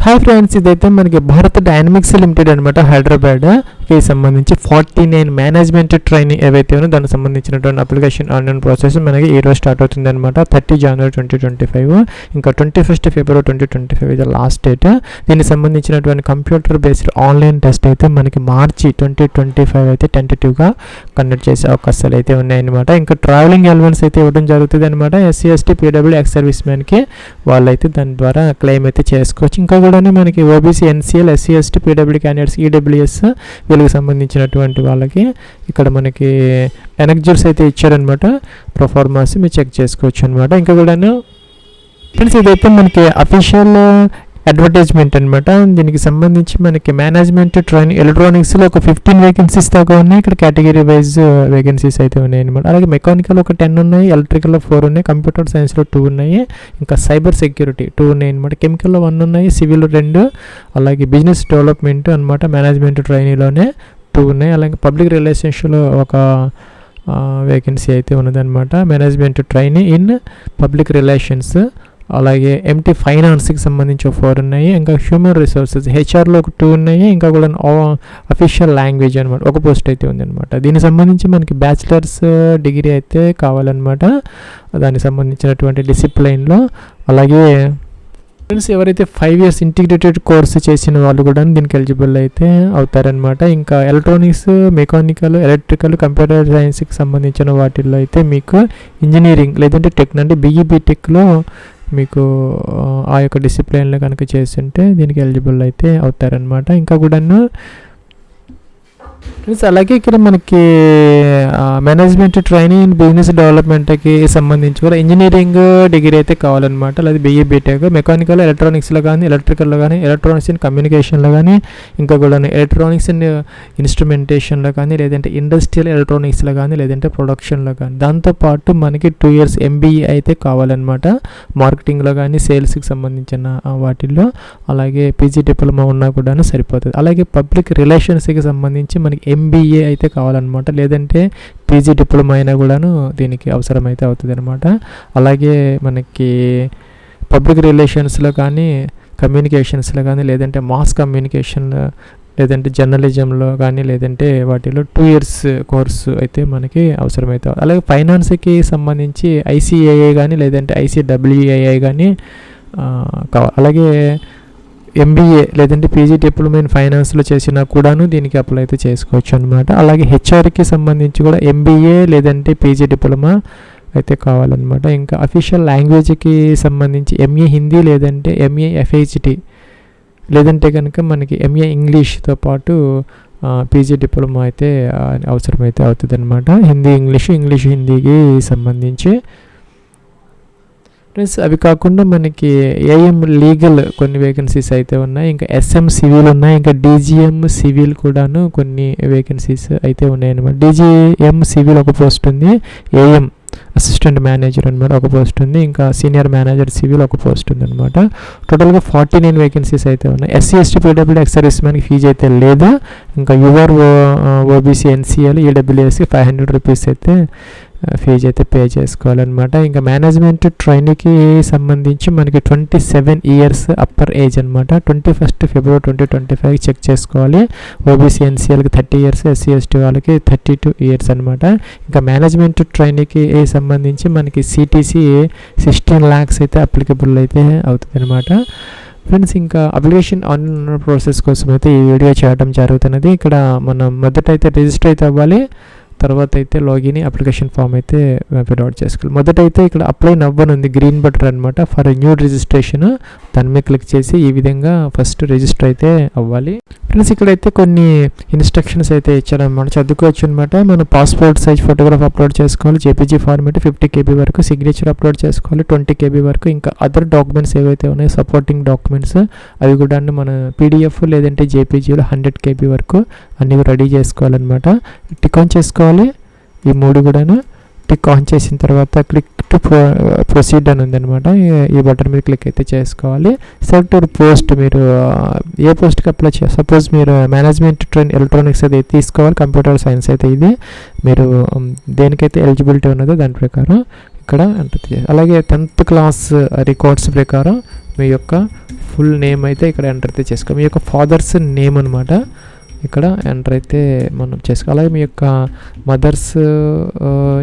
Hi friends, ఇదైతే మనకి Bharat dynamics limited అనమాట, హైదరాబాద్కి సంబంధించి 49 మేనేజ్మెంట్ ట్రైనింగ్ ఏవైతే ఉన్నాయో దానికి సంబంధించినటువంటి అప్లికేషన్ ఆన్లైన్ ప్రాసెస్ మనకి ఈరోజు స్టార్ట్ అవుతుంది అనమాట. 30 జనవరి 2025, ఇంకా 21 ఫిబ్రవరి 2025 ఇది లాస్ట్ డేట్. దీనికి సంబంధించినటువంటి కంప్యూటర్ బేస్డ్ ఆన్లైన్ టెస్ట్ అయితే మనకి మార్చి 2025 అయితే టెంటేటివ్గా కండక్ట్ చేసే అవకాశాలు అయితే ఉన్నాయన్నమాట. ఇంకా ట్రావెలింగ్ అలవెన్స్ అయితే ఇవ్వడం జరుగుతుంది అనమాట. SC ST PWD ex service మ్యాన్కి వాళ్ళైతే దాని ద్వారా క్లెయిమ్ అయితే చేసుకోవచ్చు. ఇంకా కూడా మనకి OBC NCL SC ST PWD candidates EWS వీళ్ళకి సంబంధించినటువంటి వాళ్ళకి ఇక్కడ మనకి ఎనెక్జర్స్ అయితే ఇచ్చారనమాట. ప్రొఫార్మాస్ మీరు చెక్ చేసుకోవచ్చు అనమాట. ఇంకా కూడాను ఫ్రెండ్స్ ఇదైతే మనకి అఫీషియల్ అడ్వర్టైజ్మెంట్ అనమాట. దీనికి సంబంధించి మనకి మేనేజ్మెంట్ ట్రైనింగ్ ఎలక్ట్రానిక్స్లో ఒక 15 వేకెన్సీస్ దాకా ఉన్నాయి. ఇక్కడ కేటగిరీ వైజ్ వేకెన్సీస్ అయితే ఉన్నాయి అనమాట. అలాగే మెకానికల్ ఒక 10 ఉన్నాయి, ఎలక్ట్రికల్లో 4 ఉన్నాయి, కంప్యూటర్ సైన్స్లో 2 ఉన్నాయి, ఇంకా సైబర్ సెక్యూరిటీ 2 ఉన్నాయి అనమాట. కెమికల్లో 1 ఉన్నాయి, సివిల్ 2, అలాగే బిజినెస్ డెవలప్మెంట్ అనమాట మేనేజ్మెంట్ ట్రైనింగ్లోనే 2 ఉన్నాయి. అలాగే పబ్లిక్ రిలేషన్స్లో ఒక వేకెన్సీ అయితే ఉన్నదన్నమాట. Management training in public relations, అలాగే MT ఫైనాన్స్కి సంబంధించి 4 ఉన్నాయి, ఇంకా హ్యూమన్ రిసోర్సెస్ HRలో ఒక 2 ఉన్నాయి, ఇంకా కూడా అఫీషియల్ లాంగ్వేజ్ అనమాట ఒక పోస్ట్ అయితే ఉందన్నమాట. దీనికి సంబంధించి మనకి బ్యాచిలర్స్ డిగ్రీ అయితే కావాలన్నమాట దానికి సంబంధించినటువంటి డిసిప్లైన్లో. అలాగే ఫ్రెండ్స్ ఎవరైతే 5 years ఇంటిగ్రేటెడ్ కోర్సు చేసిన వాళ్ళు కూడా దీనికి ఎలిజిబుల్ అయితే అవుతారనమాట. ఇంకా ఎలక్ట్రానిక్స్, మెకానికల్, ఎలక్ట్రికల్, కంప్యూటర్ సైన్స్కి సంబంధించిన వాటిల్లో అయితే మీకు ఇంజనీరింగ్ లేదంటే టెక్ అంటే BE BTechలో మీకు ఆ యొక్క డిసిప్లైన్లో కనుక చేస్తుంటే దీనికి ఎలిజిబుల్ అయితే అవుతారనమాట. ఇంకా కూడాను ఫ్రెండ్స్ అలాగే ఇక్కడ మనకి మేనేజ్మెంట్ ట్రైనింగ్ ఇన్ బిజినెస్ డెవలప్మెంట్కి సంబంధించి కూడా ఇంజనీరింగ్ డిగ్రీ అయితే కావాలన్నమాట. లేదా BE BTech, మెకానికల్ ఎలక్ట్రానిక్స్లో కానీ, ఎలక్ట్రికల్లో కానీ, ఎలక్ట్రానిక్స్ ఇన్ కమ్యూనికేషన్లో కానీ, ఇంకా కూడా ఎలక్ట్రానిక్స్ ఇన్ ఇన్స్ట్రుమెంటేషన్లో కానీ, లేదంటే ఇండస్ట్రియల్ ఎలక్ట్రానిక్స్లో కానీ, లేదంటే ప్రొడక్షన్లో కానీ. దాంతోపాటు మనకి 2 years MBA అయితే కావాలన్నమాట. మార్కెటింగ్లో కానీ, సేల్స్కి సంబంధించిన వాటిల్లో. అలాగే PG డిప్లొమా ఉన్నా కూడా సరిపోతుంది. అలాగే పబ్లిక్ రిలేషన్స్కి సంబంధించి మనకి MBA అయితే కావాలన్నమాట. లేదంటే PG డిప్లొమా అయినా కూడాను దీనికి అవసరమైతే అవుతుంది అనమాట. అలాగే మనకి పబ్లిక్ రిలేషన్స్లో కానీ, కమ్యూనికేషన్స్లో కానీ, లేదంటే మాస్ కమ్యూనికేషన్, లేదంటే జర్నలిజంలో కానీ, లేదంటే వాటిలో 2 years కోర్సు అయితే మనకి అవసరమైతే. అలాగే ఫైనాన్స్కి సంబంధించి ICAI కానీ, లేదంటే ICWAI కానీ కావాలి. అలాగే MBA లేదంటే PG డిప్లొమా ఇన్ ఫైనాన్స్లో చేసినా కూడాను దీనికి అప్లై అయితే చేసుకోవచ్చు అనమాట. అలాగే HRకి సంబంధించి కూడా MBA లేదంటే PG డిప్లొమా అయితే కావాలన్నమాట. ఇంకా అఫీషియల్ లాంగ్వేజ్కి సంబంధించి MA హిందీ లేదంటే MA FHT, లేదంటే కనుక మనకి MA ఇంగ్లీష్తో పాటు PG డిప్లొమా అయితే అవసరమైతే అవుతుంది అనమాట. హిందీ ఇంగ్లీష్ హిందీకి సంబంధించి ఫ్రెండ్స్. అవి కాకుండా మనకి AM లీగల్ కొన్ని వేకెన్సీస్ అయితే ఉన్నాయి, ఇంకా SM సివిల్ ఉన్నాయి, ఇంకా DGM సివిల్ కూడాను కొన్ని వేకెన్సీస్ అయితే ఉన్నాయన్నమాట. DGM సివిల్ ఒక పోస్ట్ ఉంది, AM అసిస్టెంట్ మేనేజర్ అనమాట ఒక పోస్ట్ ఉంది, ఇంకా సీనియర్ మేనేజర్ సివిల్ ఒక పోస్ట్ ఉంది అనమాట. టోటల్గా 49 వేకెన్సీస్ అయితే ఉన్నాయి. SC ST PWD ex service మ్యాన్కి ఫీజు అయితే లేదా. ఇంకా యువర్ OBC NCL EWSకి 500 రూపీస్ అయితే ఫీజు అయితే పే చేసుకోవాలన్నమాట. ఇంకా మేనేజ్మెంట్ ట్రైనింగ్కి సంబంధించి మనకి 27 years అప్పర్ ఏజ్ అనమాట. 21 ఫిబ్రవరి 2025 చెక్ చేసుకోవాలి. OBC NCLకి 30 years, SC ST వాళ్ళకి 32 years అనమాట. ఇంకా మేనేజ్మెంట్ ట్రైనింగ్కి సంబంధించి మనకి CTC 16 lakhs అయితే అప్లికబుల్ అయితే అవుతుంది అనమాట. ఫ్రెండ్స్ ఇంకా అప్లికేషన్ ఆన్లైన్ ప్రాసెస్ కోసం అయితే ఈ వీడియో చేయడం జరుగుతున్నది. ఇక్కడ మనం మొదట అయితే రిజిస్టర్ అయితే అవ్వాలి, తర్వాత అయితే లాగిన్ అప్లికేషన్ ఫామ్ అయితే ఫిల్అవుట్ చేసుకోవాలి. మొదట అయితే ఇక్కడ అప్లై నవ్వని ఉంది, గ్రీన్ బటన్ అనమాట ఫర్ న్యూ రిజిస్ట్రేషన్. దాని మీద క్లిక్ చేసి ఈ విధంగా ఫస్ట్ రిజిస్టర్ అయితే అవ్వాలి. ఫ్రెండ్స్ ఇక్కడైతే కొన్ని ఇన్స్ట్రక్షన్స్ అయితే ఇచ్చారనమాట, చదువుకోవచ్చు అనమాట. మన పాస్పోర్ట్ సైజ్ ఫోటోగ్రాఫ్ అప్లోడ్ చేసుకోవాలి, JPG ఫార్మేట్ 50 KB వరకు, సిగ్నేచర్ అప్లోడ్ చేసుకోవాలి 20 KB వరకు, ఇంకా అదర్ డాక్యుమెంట్స్ ఏవైతే ఉన్నాయో సపోర్టింగ్ డాక్యుమెంట్స్ అవి కూడా మన PDF లేదంటే JPGలో 100 KB వరకు అన్నీ రెడీ చేసుకోవాలన్నమాట. టిక్ ఆన్ చేసుకోవాలి ఈ 3 కూడాను. టిక్ ఆన్ చేసిన తర్వాత క్లిక్ టు ప్రొసీడ్ అని ఉందన్నమాట. ఈ బటన్ మీద క్లిక్ అయితే చేసుకోవాలి. సెలెక్ట్ పోస్ట్, మీరు ఏ పోస్ట్కి అప్లై చేయాలి. సపోజ్ మీరు మేనేజ్మెంట్ ట్రైన్ ఎలక్ట్రానిక్స్ అయితే తీసుకోవాలి, కంప్యూటర్ సైన్స్ అయితే ఇది మీరు దేనికైతే ఎలిజిబిలిటీ ఉన్నదో దాని ప్రకారం ఇక్కడ ఎంటర్ చేయాలి. అలాగే 10th క్లాస్ రికార్డ్స్ ప్రకారం మీ యొక్క ఫుల్ నేమ్ అయితే ఇక్కడ ఎంటర్ అయితే చేసుకోవాలి. మీ యొక్క ఫాదర్స్ నేమ్ అనమాట ఇక్కడ ఎంటర్ అయితే మనం చేసుకోవాలి. అలాగే మీ యొక్క మదర్స్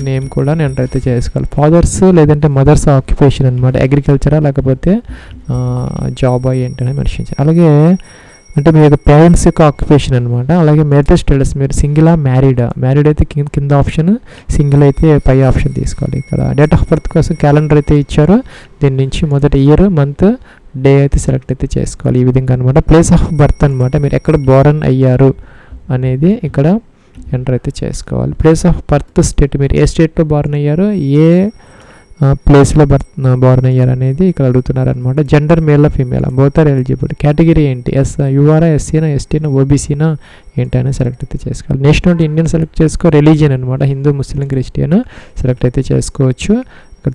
నేమ్ కూడా ఎంటర్ అయితే చేసుకోవాలి. ఫాదర్స్ లేదంటే మదర్స్ ఆక్యుపేషన్ అనమాట, అగ్రికల్చరా లేకపోతే జాబ్ ఏంటనే మెన్షన్ చేయాలి. అలాగే అంటే మీ యొక్క పేరెంట్స్ యొక్క ఆక్యుపేషన్ అనమాట. అలాగే మ్యారిటల్ స్టేటస్, మీరు సింగిలా మ్యారీడ్ అయితే కింద ఆప్షన్, సింగిల్ అయితే పై ఆప్షన్ తీసుకోవాలి. ఇక్కడ డేట్ ఆఫ్ బర్త్ కోసం క్యాలెండర్ అయితే ఇచ్చారు, దీని నుంచి మొదటి ఇయర్, మంత్, డే అయితే సెలెక్ట్ అయితే చేసుకోవాలి. ఈ విధంగా అనమాట. ప్లేస్ ఆఫ్ బర్త్ అనమాట, మీరు ఎక్కడ బోర్న్ అయ్యారు అనేది ఇక్కడ ఎంటర్ అయితే చేసుకోవాలి. ప్లేస్ ఆఫ్ బర్త్ స్టేట్, మీరు ఏ స్టేట్లో బోర్న్ అయ్యారు, ఏ ప్లేస్లో బోర్న్ అయ్యారు అనేది ఇక్కడ అడుగుతున్నారు అనమాట. Gender male female both are eligible. Category ఏంటి, యూఆర్ఆ, ఎస్సీనా, ఎస్టీనా, ఓబీసీనా ఏంటి అని సెలెక్ట్ అయితే చేసుకోవాలి. నేషనాలిటీ ఇండియన్ సెలెక్ట్ చేసుకో. రిలీజియన్ అనమాట, హిందూ, ముస్లిం, క్రిస్టియన్ సెలెక్ట్ అయితే చేసుకోవచ్చు.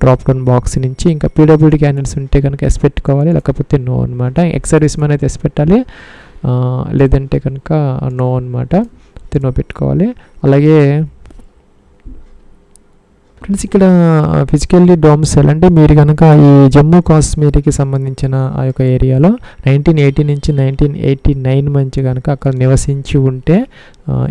డ్రాప్ డౌన్ బాక్స్ నుంచి ఇంకా పీడబ్ల్యూడీ క్యాండిడేట్స్ ఉంటే కనుక ఎస్ పెట్టుకోవాలి, లేకపోతే నో అనమాట. ఎక్స్ సర్వీస్ మ్యాన్ అయితే ఎస్ పెట్టాలి, లేదంటే కనుక నో అనమాట, నో పెట్టుకోవాలి. అలాగే ఫ్రెండ్స్ ఇక్కడ ఫిజికల్లీ డొమిసైల్ అంటే మీరు కనుక ఈ జమ్మూ కాశ్మీర్కి సంబంధించిన ఆ యొక్క ఏరియాలో 1980 నుంచి 1989 మధ్య కనుక అక్కడ నివసించి ఉంటే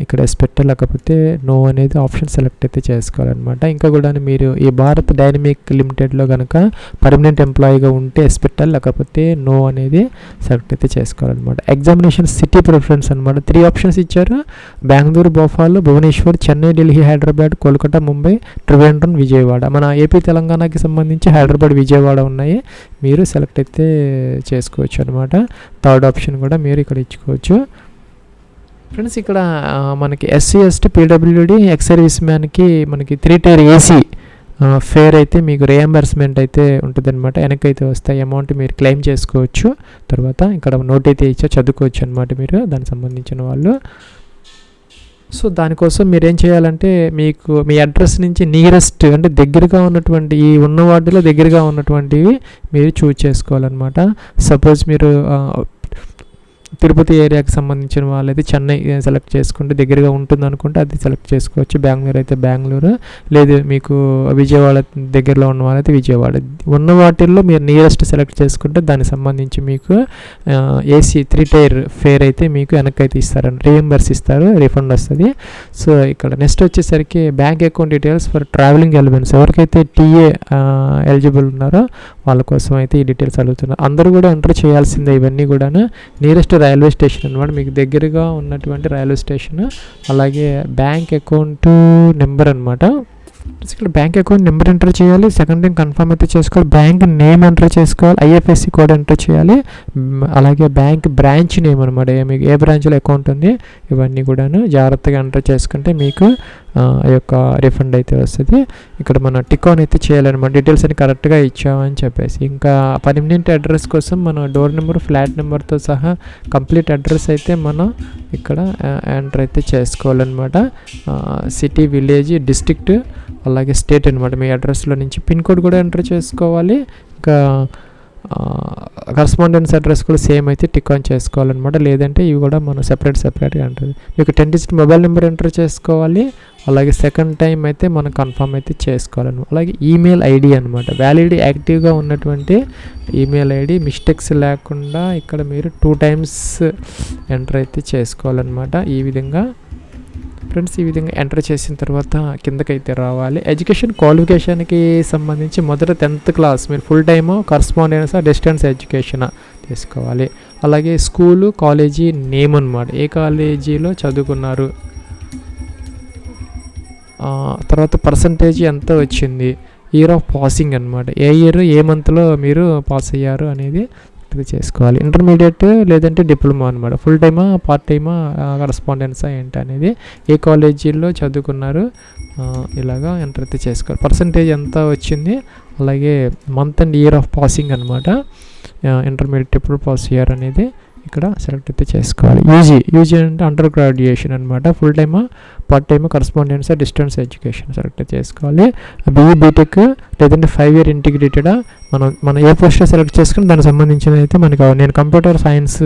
ఇక్కడ ఎస్ పెట్టాలి, లేకపోతే నో అనేది ఆప్షన్ సెలెక్ట్ అయితే చేసుకోవాలన్నమాట. ఇంకా కూడా మీరు ఈ భారత్ డైనమిక్ లిమిటెడ్లో కనుక పర్మనెంట్ ఎంప్లాయీగా ఉంటే ఎస్ పెట్టాలి, లేకపోతే నో అనేది సెలెక్ట్ అయితే చేసుకోవాలన్నమాట. ఎగ్జామినేషన్ సిటీ ప్రిఫరెన్స్ అనమాట. 3 ఆప్షన్స్ ఇచ్చారు, బెంగళూరు, భోపాల్, భువనేశ్వర్, చెన్నై, ఢిల్లీ, హైదరాబాద్, కోల్కతా, ముంబై, ట్రివేండ్రం, విజయవాడ. మన ఏపీ తెలంగాణకి సంబంధించి హైదరాబాద్, విజయవాడ ఉన్నాయి, మీరు సెలెక్ట్ అయితే చేసుకోవచ్చు అనమాట. థర్డ్ ఆప్షన్ కూడా మీరు ఇక్కడ ఇచ్చుకోవచ్చు. ఫ్రెండ్స్ ఇక్కడ మనకి SC, ST, PWD, ex service మ్యాన్కి మనకి 3 tier ఏసీ ఫేర్ అయితే మీకు రియంబర్స్మెంట్ అయితే ఉంటుంది అనమాట. వెనకైతే వస్తాయి అమౌంట్ మీరు క్లెయిమ్ చేసుకోవచ్చు. తర్వాత ఇక్కడ నోట్ అయితే ఇచ్చా చదువుకోవచ్చు అనమాట మీరు దానికి సంబంధించిన వాళ్ళు. సో దానికోసం మీరు ఏం చేయాలంటే మీకు మీ అడ్రస్ నుంచి నియరెస్ట్ అంటే దగ్గరగా ఉన్నటువంటి ఈ ఉన్న వాటిలో దగ్గరగా ఉన్నటువంటివి మీరు చూజ్ చేసుకోవాలన్నమాట. సపోజ్ మీరు తిరుపతి ఏరియాకి సంబంధించిన వాళ్ళైతే చెన్నై సెలెక్ట్ చేసుకుంటే దగ్గరగా ఉంటుంది అనుకుంటే అది సెలెక్ట్ చేసుకోవచ్చు. బెంగళూరు అయితే బెంగళూరు, లేదు మీకు విజయవాడ దగ్గరలో ఉన్న వాళ్ళైతే విజయవాడ. ఉన్న వాటిల్లో మీరు నియరెస్ట్ సెలెక్ట్ చేసుకుంటే దానికి సంబంధించి మీకు ఏసీ 3 tier ఫేర్ అయితే మీకు వెనక్కి అయితే ఇస్తారండి, రీఎంబర్స్ ఇస్తారు, రిఫండ్ వస్తుంది. సో ఇక్కడ నెక్స్ట్ వచ్చేసరికి bank account details for travelling elements. ఎవరికైతే టీఏ ఎలిజిబుల్ ఉన్నారో వాళ్ళ కోసం అయితే ఈ డీటెయిల్స్ అడుగుతున్నారు. అందరూ కూడా ఎంటర్ చేయాల్సిందే ఇవన్నీ కూడా. నియరెస్ట్ రైల్వే స్టేషన్ అనమాట, మీకు దగ్గరగా ఉన్నటువంటి రైల్వే స్టేషన్. అలాగే బ్యాంక్ అకౌంట్ నెంబర్ అనమాట. ఇక్కడ బ్యాంక్ అకౌంట్ నెంబర్ ఎంటర్ చేయాలి, సెకండ్ టైం కన్ఫర్మ్ అయితే చేసుకోవాలి, బ్యాంక్ నేమ్ ఎంటర్ చేసుకోవాలి, ఐఎఫ్ఎస్సి కోడ్ ఎంటర్ చేయాలి, అలాగే బ్యాంక్ బ్రాంచ్ నేమ్ అనమాట, మీకు ఏ బ్రాంచ్లో అకౌంట్ ఉంది ఇవన్నీ కూడాను జాగ్రత్తగా ఎంటర్ చేసుకుంటే మీకు ఆ యొక్క రిఫండ్ అయితే వస్తుంది. ఇక్కడ మనం టిక్ ఆన్ అయితే చేయాలన్నమాట, డీటెయిల్స్ అని కరెక్ట్గా ఇచ్చామని చెప్పేసి. ఇంకా పర్మనెంట్ అడ్రస్ కోసం మనం డోర్ నెంబర్, ఫ్లాట్ నెంబర్తో సహా కంప్లీట్ అడ్రస్ అయితే మనం ఇక్కడ ఎంటర్ అయితే చేసుకోవాలన్నమాట. సిటీ, విలేజ్, డిస్ట్రిక్ట్, అలాగే స్టేట్ అనమాట. మీ అడ్రస్లో నుంచి పిన్ కోడ్ కూడా ఎంటర్ చేసుకోవాలి. ఇంకా కరస్పాండెన్స్ అడ్రస్ కూడా సేమ్ అయితే టిక్ ఆన్ చేసుకోవాలన్నమాట. లేదంటే ఇవి కూడా మనం సెపరేట్గా ఎంటర్. మీకు 10 digit మొబైల్ నెంబర్ ఎంటర్ చేసుకోవాలి. అలాగే సెకండ్ టైం అయితే మనం కన్ఫర్మ్ అయితే చేసుకోవాలన్నమాట. అలాగే ఈమెయిల్ ఐడి అనమాట, వ్యాలిడ్ యాక్టివ్గా ఉన్నటువంటి ఈమెయిల్ ఐడి మిస్టేక్స్ లేకుండా ఇక్కడ మీరు 2 times ఎంటర్ అయితే చేసుకోవాలన్నమాట. ఈ విధంగా ఫ్రెండ్స్ ఈ విధంగా ఎంటర్ చేసిన తర్వాత కిందకైతే రావాలి. ఎడ్యుకేషన్ క్వాలిఫికేషన్కి సంబంధించి మొదట 10th క్లాస్ మీరు full time, correspondence, distance education తీసుకోవాలి. అలాగే స్కూలు, కాలేజీ నేమ్ అనమాట, ఏ కాలేజీలో చదువుకున్నారు, తర్వాత పర్సంటేజ్ ఎంత వచ్చింది, ఇయర్ ఆఫ్ పాసింగ్ అనమాట, ఏ ఇయర్ ఏ మంత్లో మీరు పాస్ అయ్యారు అనేది ఇది చేసుకోవాలి. ఇంటర్మీడియట్ లేదంటే డిప్లొమా అనమాట, ఫుల్ టైమా, పార్ట్ టైమా, కరస్పాండెన్సా ఏంటి అనేది, ఏ కాలేజీలో చదువుకున్నారు ఇలాగా ఎంటర్ అయితే చేసుకోవాలి. పర్సంటేజ్ ఎంత వచ్చింది, అలాగే month and year of passing అనమాట, ఇంటర్మీడియట్ ఎప్పుడు పాస్ అయ్యారు అనేది ఇక్కడ సెలెక్ట్ అయితే చేసుకోవాలి. యూజీ అంటే అండర్ గ్రాడ్యుయేషన్ అనమాట, ఫుల్ టైమా, part time correspondence distance education select చేసుకోవాలి. బీఈ బీటెక్ లేదంటే 5 year ఇంటిగ్రేటెడ్ మనం ఏ పోస్ట్ సెలెక్ట్ చేసుకుని దానికి సంబంధించినది అయితే మనకు నేను కంప్యూటర్ సైన్స్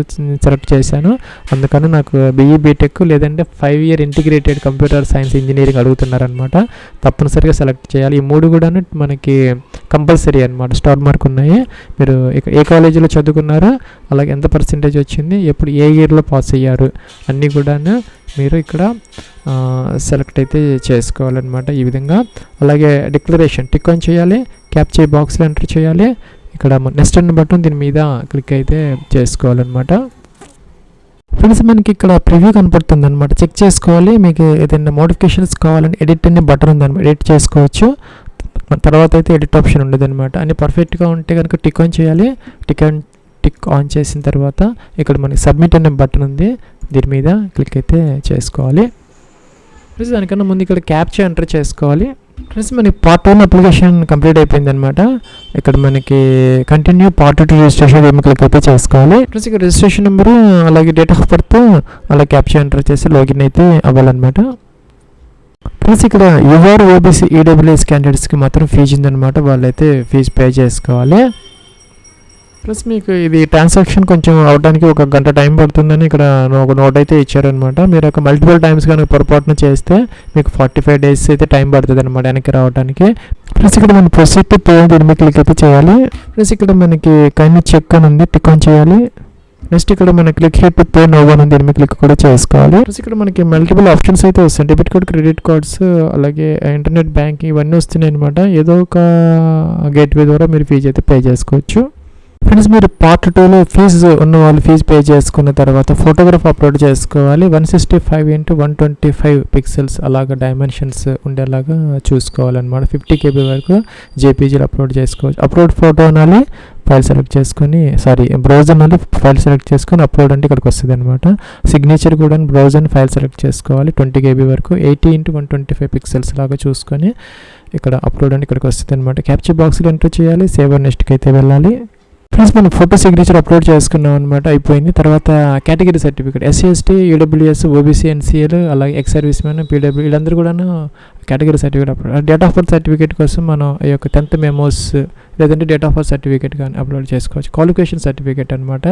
సెలెక్ట్ చేశాను, అందుకని నాకు బీఈ బీటెక్ లేదంటే 5 year integrated computer science engineering అడుగుతున్నారనమాట. తప్పనిసరిగా సెలెక్ట్ చేయాలి. ఈ 3 కూడా మనకి కంపల్సరీ అనమాట, స్టార్ మార్క్ ఉన్నాయి. మీరు ఏ కాలేజీలో చదువుకున్నారో, అలాగే ఎంత పర్సెంటేజ్ వచ్చింది, ఎప్పుడు ఏ ఇయర్లో పాస్ అయ్యారు అన్నీ కూడా మీరు ఇక్కడ సెలెక్ట్ అయితే చేసుకోవాలన్నమాట ఈ విధంగా. అలాగే డిక్లరేషన్ టిక్ ఆన్ చేయాలి, క్యాప్చర్ బాక్స్లో ఎంటర్ చేయాలి. ఇక్కడ నెక్స్ట్ అన్న బటన్ దీని మీద క్లిక్ అయితే చేసుకోవాలన్నమాట. ఫ్రెండ్స్ మనకి ఇక్కడ ప్రివ్యూ కనపడుతుంది అనమాట, చెక్ చేసుకోవాలి. మీకు ఏదైనా మోడిఫికేషన్స్ కావాలని ఎడిట్ అనే బటన్ ఉందన్నమాట, ఎడిట్ చేసుకోవచ్చు. తర్వాత అయితే ఎడిట్ ఆప్షన్ ఉండదు అనమాట. అన్ని పర్ఫెక్ట్గా ఉంటే కనుక టిక్ ఆన్ చేయాలి. టిక్ ఆన్ చేసిన తర్వాత ఇక్కడ మనకి సబ్మిట్ అనే బటన్ ఉంది, దీని మీద క్లిక్ అయితే చేసుకోవాలి. ఫ్రెండ్స్ దానికన్నా ముందు ఇక్కడ క్యాప్చర్ ఎంటర్ చేసుకోవాలి. ఫ్రెండ్స్ మనకి పార్ట్ 1 అప్లికేషన్ కంప్లీట్ అయిపోయింది అనమాట. ఇక్కడ మనకి కంటిన్యూ పార్ట్ 2 రిజిస్ట్రేషన్ ఏమి క్లిక్ అయితే చేసుకోవాలి. ఫ్రెండ్స్ ఇక్కడ రిజిస్ట్రేషన్ నెంబరు అలాగే డేట్ ఆఫ్ బర్త్ అలా క్యాప్చర్ ఎంటర్ చేసి లాగిన్ అయితే అవ్వాలన్నమాట. ఫ్రెండ్స్ ఇక్కడ యువర్ ఓబీసీ ఈడబ్ల్యూఎస్ క్యాండిడేట్స్కి మాత్రం ఫీజు ఉందన్నమాట, వాళ్ళైతే ఫీజు పే చేసుకోవాలి. ప్లస్ మీకు ఇది ట్రాన్సాక్షన్ కొంచెం అవడానికి 1 గంట టైం పడుతుందని ఇక్కడ ఒక నోట్ అయితే ఇచ్చారనమాట. మీరు ఒక మల్టిపుల్ టైమ్స్ కనుక పొరపాటున చేస్తే మీకు 45 days అయితే టైం పడుతుంది అనమాట వెనక్కి రావడానికి. ప్లస్ ఇక్కడ మనం ప్రొసీడ్ టు పే దీని మీద క్లిక్ అయితే చేయాలి. ప్లస్ ఇక్కడ మనకి కైండ్లీ చెక్ అని ఉంది, టిక్ ఆన్ చేయాలి. నెక్స్ట్ ఇక్కడ మన click here to pay now అని దీని మీద క్లిక్ కూడా చేసుకోవాలి. ప్లస్ ఇక్కడ మనకి మల్టిపుల్ ఆప్షన్స్ అయితే వస్తాయి, డెబిట్ కార్డ్, క్రెడిట్ కార్డ్స్, అలాగే ఇంటర్నెట్ బ్యాంకింగ్ ఇవన్నీ వస్తున్నాయి అనమాట. ఏదో ఒక గేట్వే ద్వారా మీరు ఫీజు అయితే పే చేసుకోవచ్చు. ఫ్రెండ్స్ మీరు పార్ట్ 2లో ఫీజు ఉన్న వాళ్ళు ఫీజు పే చేసుకున్న తర్వాత ఫోటోగ్రాఫ్ అప్లోడ్ చేసుకోవాలి. 165x125 పిక్సెల్స్ అలాగా డైమెన్షన్స్ ఉండేలాగా చూసుకోవాలన్నమాట. 50 KB వరకు జేపీజీలు అప్లోడ్ చేసుకోవచ్చు. అప్లోడ్ ఫోటో అనాలి, ఫైల్ సెలెక్ట్ చేసుకొని బ్రౌజర్ అనాలి, ఫైల్ సెలెక్ట్ చేసుకొని అప్లోడ్ అంటే ఇక్కడికి వస్తుంది అనమాట. సిగ్నేచర్ కూడా బ్రౌజర్ ఫైల్ సెలెక్ట్ చేసుకోవాలి. 20 KB వరకు 80x125 పిక్సెల్స్ లాగా చూసుకొని ఇక్కడ అప్లోడ్ అంటే ఇక్కడికి వస్తుంది అనమాట. క్యాప్చర్ బాక్స్లో ఎంటర్ చేయాలి, సేవ్ అండ్ నెక్స్ట్కి అయితే వెళ్ళాలి. ఫ్రెండ్స్ మనం ఫోటో సిగ్నేచర్ అప్లోడ్ చేసుకున్నాం అనమాట, అయిపోయింది. తర్వాత category certificate SC/ST, EWS, OBC, NCL, అలాగే ఎక్స్ సర్వీస్ మ్యాన్, PW వీళ్ళందరూ కూడా category certificate upload. Date of birth certificate కోసం మనం ఈ యొక్క 10th మెమోస్ లేదంటే డేట్ ఆఫ్ బర్త్ సర్టిఫికేట్ కానీ అప్లోడ్ చేసుకోవచ్చు. క్వాలిఫికేషన్ సర్టిఫికేట్ అనమాట,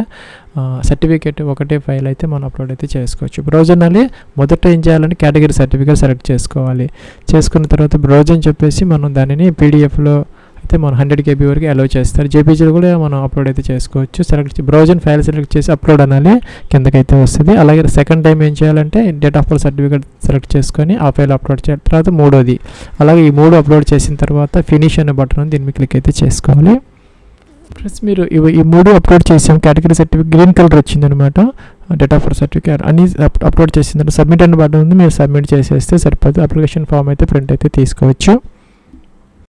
సర్టిఫికేట్ ఒకటే ఫైల్ అయితే మనం అప్లోడ్ అయితే చేసుకోవచ్చు. బ్రౌజర్ని మొదట ఏం చేయాలంటే కేటగిరీ సర్టిఫికేట్ సెలెక్ట్ చేసుకోవాలి. చేసుకున్న తర్వాత బ్రౌజర్ అని చెప్పేసి మనం దానిని PDFలో అయితే మనం 100 KB వరకు అలౌ చేస్తారు. జేపీజీలో కూడా మనం అప్లోడ్ అయితే చేసుకోవచ్చు. బ్రౌజర్ ఫైల్ సెలెక్ట్ చేసి అప్లోడ్ అనాలి, కిందకైతే వస్తుంది. అలాగే సెకండ్ టైం ఏం చేయాలంటే date of birth certificate select చేసుకొని ఆ ఫైల్ అప్లోడ్ చేయాలి. తర్వాత మూడోది అలాగే ఈ 3 అప్లోడ్ చేసిన తర్వాత ఫినిష్ అనే బటన్ దీని మీద క్లిక్ అయితే చేసుకోవాలి. ఫ్రెండ్స్ మీరు ఈ 3 అప్లోడ్ చేసాం, కేటగిరీ సర్టిఫికేట్ గ్రీన్ కలర్ వచ్చిందనమాట. డేట్ ఆఫ్ బర్త్ సర్టిఫికేట్ అన్ని అప్లోడ్ చేసిందంటే సబ్మిట్ అనే బటన్ ఉంది, మీరు సబ్మిట్ చేసేస్తే సరిపోతుంది. అప్లికేషన్ ఫామ్ అయితే ప్రింట్ అయితే తీసుకోవచ్చు.